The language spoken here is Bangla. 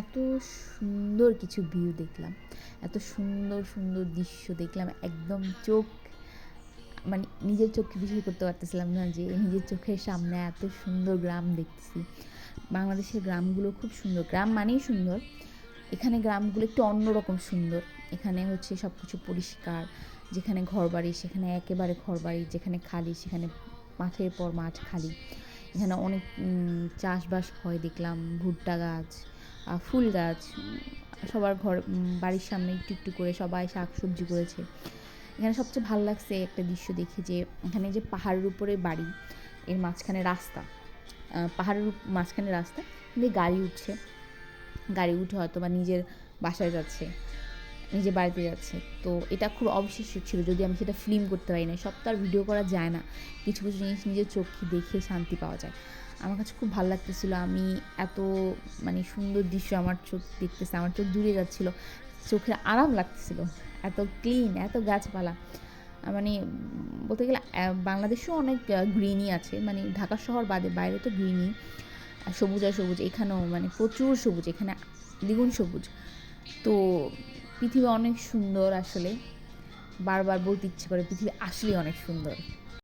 এত সুন্দর কিছু ভিউ দেখলাম, এত সুন্দর সুন্দর দৃশ্য দেখলাম, একদম চোখ মানে নিজের চোখকে বিশ্বাস করতে পারতেছিলাম না যে নিজের চোখের সামনে এত সুন্দর গ্রাম দেখতেছি। বাংলাদেশের গ্রামগুলো খুব সুন্দর, গ্রাম মানেই সুন্দর, এখানে গ্রামগুলো একটু অন্যরকম সুন্দর। এখানে হচ্ছে সব কিছু পরিষ্কার, যেখানে ঘরবাড়ি সেখানে একেবারে ঘরবাড়ি, যেখানে খালি সেখানে মাঠের পর মাঠ খালি। এখানে অনেক চাষবাস হয় দেখলাম, ভুট্টা গাছ, ফুল গাছ, সবার ঘর বাড়ির সামনে একটু একটু করে সবাই শাক সবজি করেছে। এখানে সবচেয়ে ভালো লাগছে একটা দৃশ্য দেখে যে এখানে যে পাহাড়ের উপরে বাড়ি, এর মাঝখানে রাস্তা, পাহাড়ের মাঝখানে রাস্তা কিন্তু গাড়ি উঠছে, গাড়ি উঠে হয়তো বা নিজের বাসায় যাচ্ছে, নিজের বাড়িতে যাচ্ছে। তো এটা খুব অবিশ্বাস্য ছিল, যদি আমি সেটা ফিল্ম করতে পারি না, সব তো আর ভিডিও করা যায় না, কিছু কিছু জিনিস নিজের চোখে দেখে শান্তি পাওয়া যায়। আমার কাছে খুব ভালো লাগতেছিলো, আমি এত মানে সুন্দর দৃশ্য আমার চোখ দেখতেছে, আমার চোখ জুড়ে যাচ্ছিলো, চোখের আরাম লাগতেছিল, এত ক্লিন, এত গাছপালা। মানে বলতে গেলে বাংলাদেশেও অনেক গ্রিনই আছে, মানে ঢাকা শহর বাদে বাইরে তো গ্রিনই, সবুজ আর সবুজ, এখানেও মানে প্রচুর সবুজ, এখানে দ্বিগুণ সবুজ। তো পৃথিবী অনেক সুন্দর আসলে, বারবার বলতে ইচ্ছে করে পৃথিবী আসলেই অনেক সুন্দর।